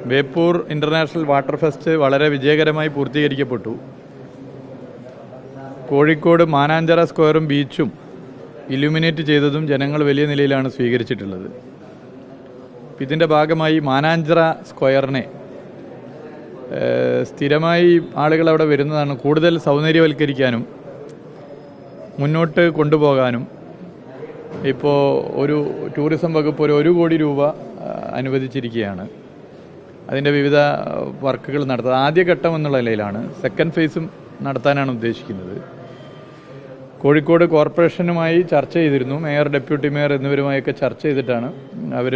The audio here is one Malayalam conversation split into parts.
ബേപ്പൂർ ഇൻ്റർനാഷണൽ വാട്ടർ ഫെസ്റ്റ് വളരെ വിജയകരമായി പൂർത്തീകരിക്കപ്പെട്ടു. കോഴിക്കോട് മാനാഞ്ചിറ സ്ക്വയറും ബീച്ചും ഇലുമിനേറ്റ് ചെയ്തതും ജനങ്ങൾ വലിയ നിലയിലാണ് സ്വീകരിച്ചിട്ടുള്ളത്. ഇതിൻ്റെ ഭാഗമായി മാനാഞ്ചിറ സ്ക്വയറിനെ സ്ഥിരമായി ആളുകൾ അവിടെ വരുന്നതാണ്. കൂടുതൽ സൗന്ദര്യവൽക്കരിക്കാനും മുന്നോട്ട് കൊണ്ടുപോകാനും ഇപ്പോൾ ഒരു ടൂറിസം വകുപ്പ് ഒരു 1 കോടി രൂപ അനുവദിച്ചിരിക്കുകയാണ്. അതിൻ്റെ വിവിധ വർക്കുകൾ നടത്തുക. ആദ്യഘട്ടം എന്നുള്ള നിലയിലാണ്. സെക്കൻഡ് ഫേസും നടത്താനാണ് ഉദ്ദേശിക്കുന്നത്. കോഴിക്കോട് കോർപ്പറേഷനുമായി ചർച്ച ചെയ്തിരുന്നു. മേയർ, ഡെപ്യൂട്ടി മേയർ എന്നിവരുമായൊക്കെ ചർച്ച ചെയ്തിട്ടാണ് അവർ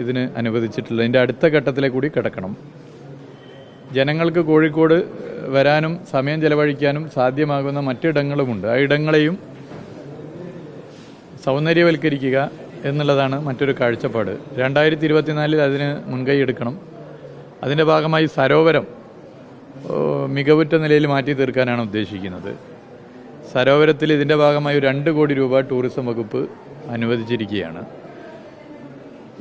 ഇതിന് അനുവദിച്ചിട്ടുള്ളത്. അതിൻ്റെ അടുത്ത ഘട്ടത്തിലേക്ക് കൂടി കിടക്കണം. ജനങ്ങൾക്ക് കോഴിക്കോട് വരാനും സമയം ചെലവഴിക്കാനും സാധ്യമാകുന്ന മറ്റിടങ്ങളുമുണ്ട്. ആ ഇടങ്ങളെയും സൗന്ദര്യവൽക്കരിക്കുക എന്നുള്ളതാണ് മറ്റൊരു കാഴ്ചപ്പാട്. 2024 അതിന് മുൻകൈ എടുക്കണം. അതിൻ്റെ ഭാഗമായി സരോവരം മികവുറ്റ നിലയിൽ മാറ്റി തീർക്കാനാണ് ഉദ്ദേശിക്കുന്നത്. സരോവരത്തിൽ ഇതിൻ്റെ ഭാഗമായി 2 കോടി രൂപ ടൂറിസം വകുപ്പ് അനുവദിച്ചിരിക്കുകയാണ്.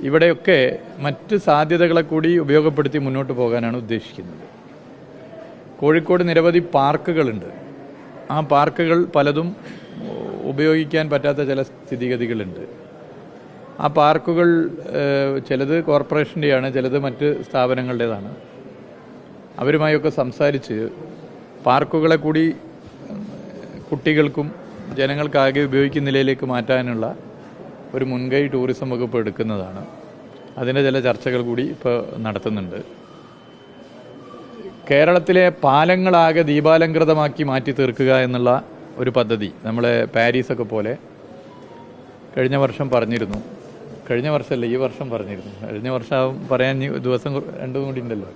ഇവിടെയൊക്കെ മറ്റ് സാധ്യതകളെ കൂടി ഉപയോഗപ്പെടുത്തി മുന്നോട്ട് പോകാനാണ് ഉദ്ദേശിക്കുന്നത്. കോഴിക്കോട് നിരവധി പാർക്കുകളുണ്ട്. ആ പാർക്കുകൾ പലതും ഉപയോഗിക്കാൻ പറ്റാത്ത ചില സ്ഥിതിഗതികളുണ്ട്. ആ പാർക്കുകൾ ചിലത് കോർപ്പറേഷൻ്റെയാണ്, ചിലത് മറ്റ് സ്ഥാപനങ്ങളുടേതാണ്. അവരുമായൊക്കെ സംസാരിച്ച് പാർക്കുകളെ കൂടി കുട്ടികൾക്കും ജനങ്ങൾക്കാകെ ഉപയോഗിക്കുന്ന നിലയിലേക്ക് മാറ്റാനുള്ള ഒരു മുൻകൈ ടൂറിസം വകുപ്പ് എടുക്കുന്നതാണ്. അതിൻ്റെ ചില ചർച്ചകൾ കൂടി ഇപ്പോൾ നടത്തുന്നുണ്ട്. കേരളത്തിലെ പാലങ്ങളാകെ ദീപാലങ്കൃതമാക്കി മാറ്റി തീർക്കുക എന്നുള്ള ഒരു പദ്ധതി നമ്മളെ പാരീസൊക്കെ പോലെ കഴിഞ്ഞ വർഷം പറഞ്ഞിരുന്നു. കഴിഞ്ഞ വർഷമല്ല, ഈ വർഷം പറഞ്ഞിരുന്നു. കഴിഞ്ഞ വർഷം പറയാൻ ദിവസം 2 കൂടി ഉണ്ടല്ലോ.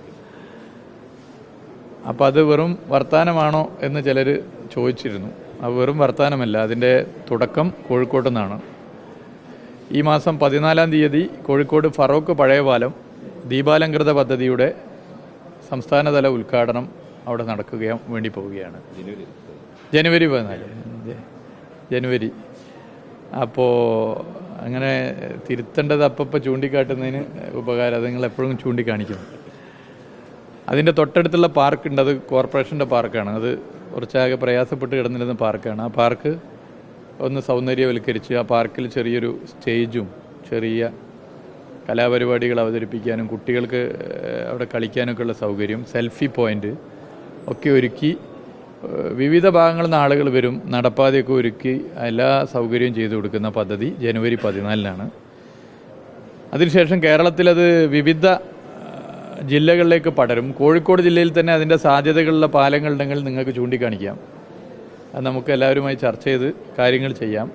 അപ്പോൾ അത് വെറും വർത്തമാനമാണോ എന്ന് ചിലർ ചോദിച്ചിരുന്നു. അത് വെറും വർത്തമാനമല്ല. അതിൻ്റെ തുടക്കം കോഴിക്കോട്ട് നിന്നാണ്. ഈ മാസം 14-ാം തീയതി കോഴിക്കോട് ഫറോക്ക് പഴയ പാലം ദീപാലങ്കൃത പദ്ധതിയുടെ സംസ്ഥാനതല ഉദ്ഘാടനം അവിടെ നടക്കുകയാൻ വേണ്ടി പോവുകയാണ്. ജനുവരി 14 ജനുവരി. അപ്പോൾ അങ്ങനെ തിരുത്തേണ്ടത് അപ്പം ചൂണ്ടിക്കാട്ടുന്നതിന് ഉപകാരം. അത് നിങ്ങൾ എപ്പോഴും ചൂണ്ടിക്കാണിക്കണം. അതിൻ്റെ തൊട്ടടുത്തുള്ള പാർക്കുണ്ട്. അത് കോർപ്പറേഷൻ്റെ പാർക്കാണ്. അത് കുറച്ചാകെ പ്രയാസപ്പെട്ട് കിടന്നിരുന്ന പാർക്കാണ്. ആ പാർക്ക് ഒന്ന് സൗന്ദര്യവൽക്കരിച്ച് ആ പാർക്കിൽ ചെറിയൊരു സ്റ്റേജും ചെറിയ കലാപരിപാടികൾ അവതരിപ്പിക്കാനും കുട്ടികൾക്ക് അവിടെ കളിക്കാനൊക്കെയുള്ള സൗകര്യം, സെൽഫി പോയിൻ്റ് ഒക്കെ ഒരുക്കി വിവിധ ഭാഗങ്ങളിൽ നിന്ന് ആളുകൾ വരും. നടപ്പാതയൊക്കെ ഒരുക്കി എല്ലാ സൗകര്യവും ചെയ്തു കൊടുക്കുന്ന പദ്ധതി ജനുവരി 14-നാണ്. അതിനുശേഷം കേരളത്തിലത് വിവിധ ജില്ലകളിലേക്ക് പടരും. കോഴിക്കോട് ജില്ലയിൽ തന്നെ അതിൻ്റെ സാധ്യതകളുള്ള പാലങ്ങളുണ്ടെങ്കിൽ നിങ്ങൾക്ക് ചൂണ്ടിക്കാണിക്കാം. അത് നമുക്ക് എല്ലാവരുമായി ചർച്ച ചെയ്ത് കാര്യങ്ങൾ ചെയ്യാം.